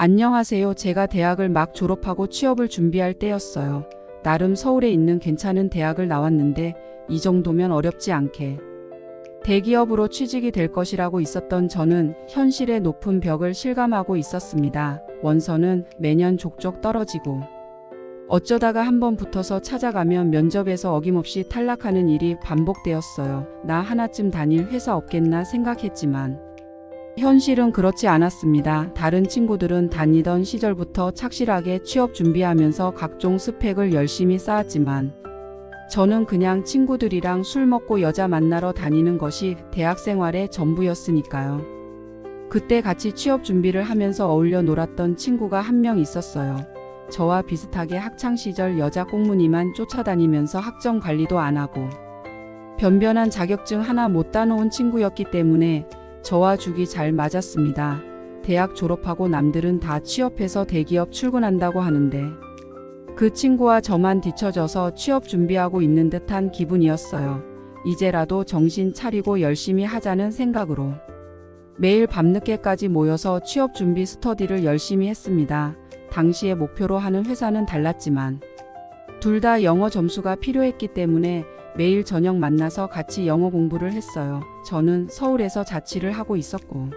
안녕하세요. 제가 대학을 막 졸업하고 취업을 준비할 때였어요. 나름 서울에 있는 괜찮은 대학을 나왔는데 이 정도면 어렵지 않게 대기업으로 취직이 될 것이라고 있었던 저는 현실의 높은 벽을 실감하고 있었습니다. 원서는 매년 족족 떨어지고 어쩌다가 한번 붙어서 찾아가면 면접에서 어김없이 탈락하는 일이 반복되었어요. 나 하나쯤 다닐 회사 없겠나 생각했지만 현실은 그렇지 않았습니다. 다른 친구들은 다니던 시절부터 착실하게 취업 준비하면서 각종 스펙을 열심히 쌓았지만 저는 그냥 친구들이랑 술 먹고 여자 만나러 다니는 것이 대학 생활의 전부였으니까요. 그때 같이 취업 준비를 하면서 어울려 놀았던 친구가 한 명 있었어요. 저와 비슷하게 학창시절 여자 꽁무니만 쫓아다니면서 학점 관리도 안 하고 변변한 자격증 하나 못 따놓은 친구였기 때문에 저와 죽이 잘 맞았습니다. 대학 졸업하고 남들은 다 취업해서 대기업 출근한다고 하는데 그 친구와 저만 뒤처져서 취업 준비하고 있는 듯한 기분이었어요. 이제라도 정신 차리고 열심히 하자는 생각으로 매일 밤늦게까지 모여서 취업 준비 스터디를 열심히 했습니다. 당시에 목표로 하는 회사는 달랐지만 둘 다 영어 점수가 필요했기 때문에 매일 저녁 만나서 같이 영어 공부를 했어요. 저는 서울에서 자취를 하고 있었고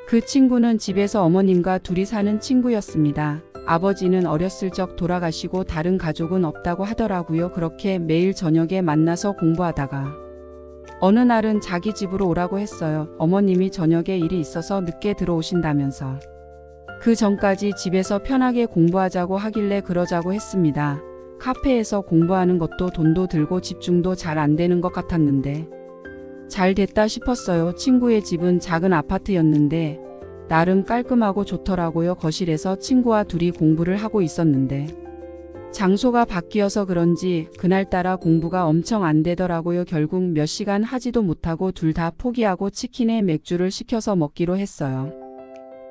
그 친구는 집에서 어머님과 둘이 사는 친구였습니다. 아버지는 어렸을 적 돌아가시고 다른 가족은 없다고 하더라고요. 그렇게 매일 저녁에 만나서 공부하다가 어느 날은 자기 집으로 오라고 했어요. 어머님이 저녁에 일이 있어서 늦게 들어오신다면서 그 전까지 집에서 편하게 공부하자고 하길래 그러자고 했습니다. 카페에서 공부하는 것도 돈도 들고 집중도 잘 안 되는 것 같았는데 잘 됐다 싶었어요. 친구의 집은 작은 아파트였는데 나름 깔끔하고 좋더라고요. 거실에서 친구와 둘이 공부를 하고 있었는데 장소가 바뀌어서 그런지 그날따라 공부가 엄청 안 되더라고요. 결국 몇 시간 하지도 못하고 둘 다 포기하고 치킨에 맥주를 시켜서 먹기로 했어요.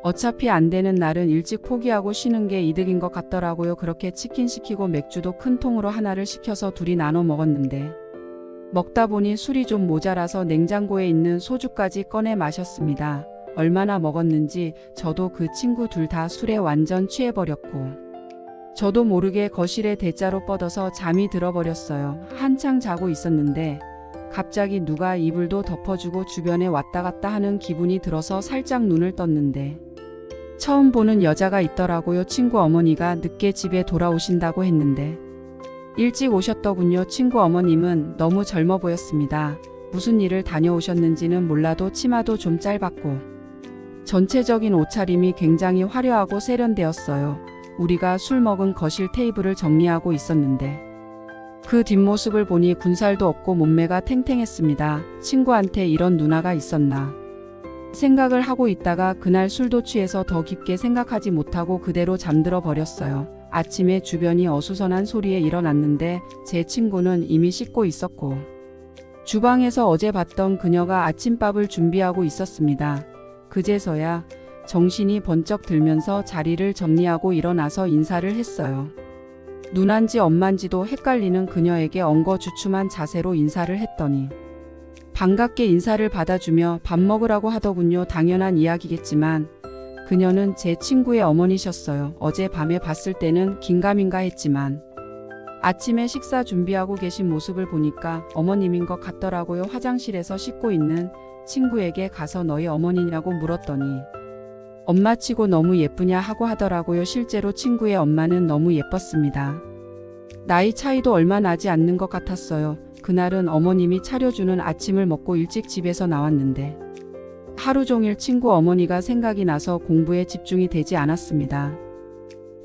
어차피 안 되는 날은 일찍 포기하고 쉬는 게 이득인 것 같더라고요. 그렇게 치킨 시키고 맥주도 큰 통으로 하나를 시켜서 둘이 나눠 먹었는데 먹다 보니 술이 좀 모자라서 냉장고에 있는 소주까지 꺼내 마셨습니다. 얼마나 먹었는지 저도 그 친구 둘 다 술에 완전 취해버렸고 저도 모르게 거실에 대자로 뻗어서 잠이 들어버렸어요. 한창 자고 있었는데 갑자기 누가 이불도 덮어주고 주변에 왔다 갔다 하는 기분이 들어서 살짝 눈을 떴는데 처음 보는 여자가 있더라고요. 친구 어머니가 늦게 집에 돌아오신다고 했는데 일찍 오셨더군요. 친구 어머님은 너무 젊어 보였습니다. 무슨 일을 다녀오셨는지는 몰라도 치마도 좀 짧았고 전체적인 옷차림이 굉장히 화려하고 세련되었어요. 우리가 술 먹은 거실 테이블을 정리하고 있었는데 그 뒷모습을 보니 군살도 없고 몸매가 탱탱했습니다. 친구한테 이런 누나가 있었나 생각을 하고 있다가 그날 술도 취해서 더 깊게 생각하지 못하고 그대로 잠들어 버렸어요. 아침에 주변이 어수선한 소리에 일어났는데 제 친구는 이미 씻고 있었고 주방에서 어제 봤던 그녀가 아침밥을 준비하고 있었습니다. 그제서야 정신이 번쩍 들면서 자리를 정리하고 일어나서 인사를 했어요. 누난지 엄만지도 헷갈리는 그녀에게 엉거주춤한 자세로 인사를 했더니 반갑게 인사를 받아주며 밥 먹으라고 하더군요. 당연한 이야기겠지만 그녀는 제 친구의 어머니셨어요. 어제 밤에 봤을 때는 긴가민가 했지만 아침에 식사 준비하고 계신 모습을 보니까 어머님인 것 같더라고요. 화장실에서 씻고 있는 친구에게 가서 너희 어머니냐고 물었더니 엄마치고 너무 예쁘냐 하고 하더라고요. 실제로 친구의 엄마는 너무 예뻤습니다. 나이 차이도 얼마 나지 않는 것 같았어요. 그날은 어머님이 차려주는 아침을 먹고 일찍 집에서 나왔는데 하루 종일 친구 어머니가 생각이 나서 공부에 집중이 되지 않았습니다.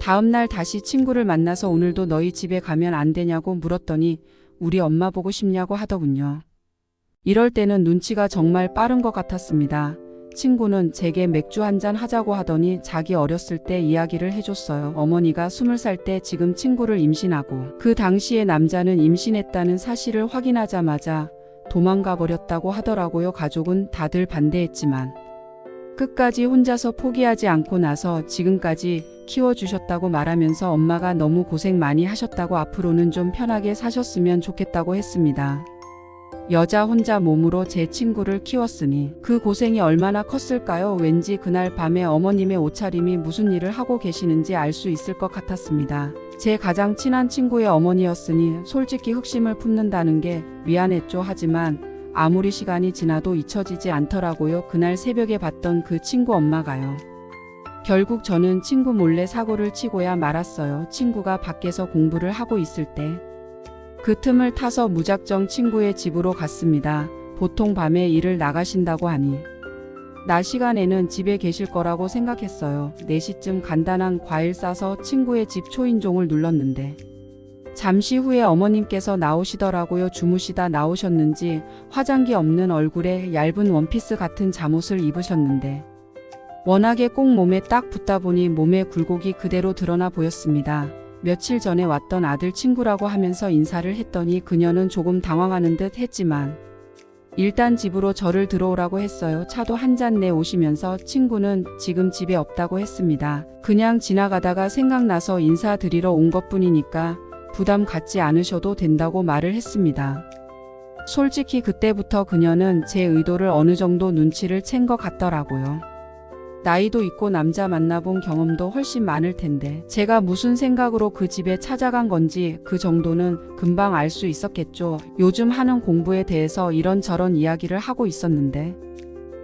다음날 다시 친구를 만나서 오늘도 너희 집에 가면 안 되냐고 물었더니 우리 엄마 보고 싶냐고 하더군요. 이럴 때는 눈치가 정말 빠른 것 같았습니다. 친구는 제게 맥주 한잔 하자고 하더니 자기 어렸을 때 이야기를 해줬어요. 어머니가 20살 때 지금 친구를 임신하고 그 당시에 남자는 임신했다는 사실을 확인하자마자 도망가 버렸다고 하더라고요. 가족은 다들 반대했지만 끝까지 혼자서 포기하지 않고 나서 지금까지 키워주셨다고 말하면서 엄마가 너무 고생 많이 하셨다고 앞으로는 좀 편하게 사셨으면 좋겠다고 했습니다. 여자 혼자 몸으로 제 친구를 키웠으니 그 고생이 얼마나 컸을까요? 왠지 그날 밤에 어머님의 옷차림이 무슨 일을 하고 계시는지 알 수 있을 것 같았습니다. 제 가장 친한 친구의 어머니였으니 솔직히 흑심을 품는다는 게 미안했죠. 하지만 아무리 시간이 지나도 잊혀지지 않더라고요. 그날 새벽에 봤던 그 친구 엄마가요. 결국 저는 친구 몰래 사고를 치고야 말았어요. 친구가 밖에서 공부를 하고 있을 때 그 틈을 타서 무작정 친구의 집으로 갔습니다. 보통 밤에 일을 나가신다고 하니 낮 시간에는 집에 계실 거라고 생각했어요. 4시쯤 간단한 과일 싸서 친구의 집 초인종을 눌렀는데 잠시 후에 어머님께서 나오시더라고요. 주무시다 나오셨는지 화장기 없는 얼굴에 얇은 원피스 같은 잠옷을 입으셨는데 워낙에 꼭 몸에 딱 붙다 보니 몸에 굴곡이 그대로 드러나 보였습니다. 며칠 전에 왔던 아들 친구라고 하면서 인사를 했더니 그녀는 조금 당황하는 듯 했지만 일단 집으로 저를 들어오라고 했어요. 차도 한 잔 내오시면서 친구는 지금 집에 없다고 했습니다. 그냥 지나가다가 생각나서 인사드리러 온 것뿐이니까 부담 갖지 않으셔도 된다고 말을 했습니다. 솔직히 그때부터 그녀는 제 의도를 어느 정도 눈치를 챈 것 같더라고요. 나이도 있고 남자 만나본 경험도 훨씬 많을 텐데 제가 무슨 생각으로 그 집에 찾아간 건지 그 정도는 금방 알 수 있었겠죠. 요즘 하는 공부에 대해서 이런저런 이야기를 하고 있었는데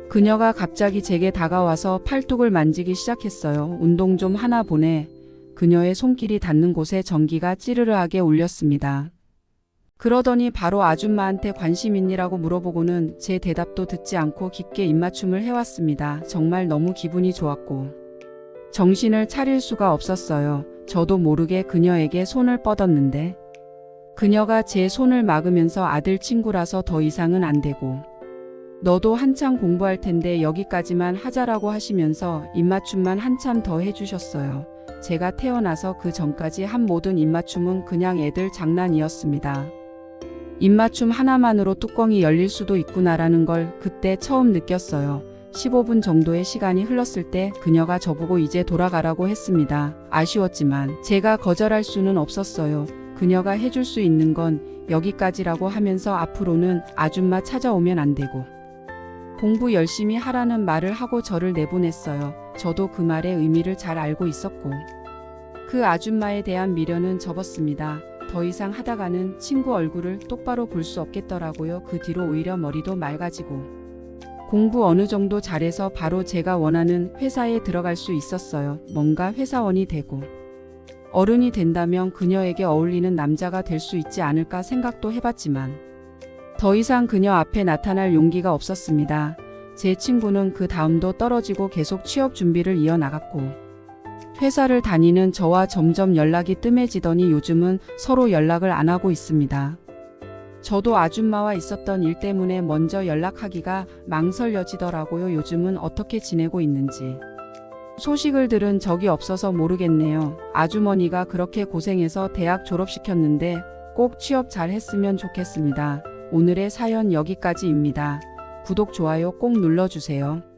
그녀가 갑자기 제게 다가와서 팔뚝을 만지기 시작했어요. 운동 좀 하나 보네. 그녀의 손길이 닿는 곳에 전기가 찌르르하게 울렸습니다. 그러더니 바로 아줌마한테 관심 있니라고 물어보고는 제 대답도 듣지 않고 깊게 입맞춤을 해왔습니다. 정말 너무 기분이 좋았고 정신을 차릴 수가 없었어요. 저도 모르게 그녀에게 손을 뻗었는데 그녀가 제 손을 막으면서 아들 친구라서 더 이상은 안 되고 너도 한참 공부할 텐데 여기까지만 하자라고 하시면서 입맞춤만 한참 더 해주셨어요. 제가 태어나서 그 전까지 한 모든 입맞춤은 그냥 애들 장난이었습니다. 입맞춤 하나만으로 뚜껑이 열릴 수도 있구나라는 걸 그때 처음 느꼈어요. 15분 정도의 시간이 흘렀을 때 그녀가 저보고 이제 돌아가라고 했습니다. 아쉬웠지만 제가 거절할 수는 없었어요. 그녀가 해줄 수 있는 건 여기까지라고 하면서 앞으로는 아줌마 찾아오면 안 되고 공부 열심히 하라는 말을 하고 저를 내보냈어요. 저도 그 말의 의미를 잘 알고 있었고 그 아줌마에 대한 미련은 접었습니다. 더 이상 하다가는 친구 얼굴을 똑바로 볼 수 없겠더라고요. 그 뒤로 오히려 머리도 맑아지고 공부 어느 정도 잘해서 바로 제가 원하는 회사에 들어갈 수 있었어요. 뭔가 회사원이 되고 어른이 된다면 그녀에게 어울리는 남자가 될 수 있지 않을까 생각도 해봤지만 더 이상 그녀 앞에 나타날 용기가 없었습니다. 제 친구는 그 다음도 떨어지고 계속 취업 준비를 이어나갔고 회사를 다니는 저와 점점 연락이 뜸해지더니 요즘은 서로 연락을 안 하고 있습니다. 저도 아줌마와 있었던 일 때문에 먼저 연락하기가 망설여지더라고요. 요즘은 어떻게 지내고 있는지 소식을 들은 적이 없어서 모르겠네요. 아주머니가 그렇게 고생해서 대학 졸업시켰는데 꼭 취업 잘 했으면 좋겠습니다. 오늘의 사연 여기까지입니다. 구독, 좋아요 꼭 눌러주세요.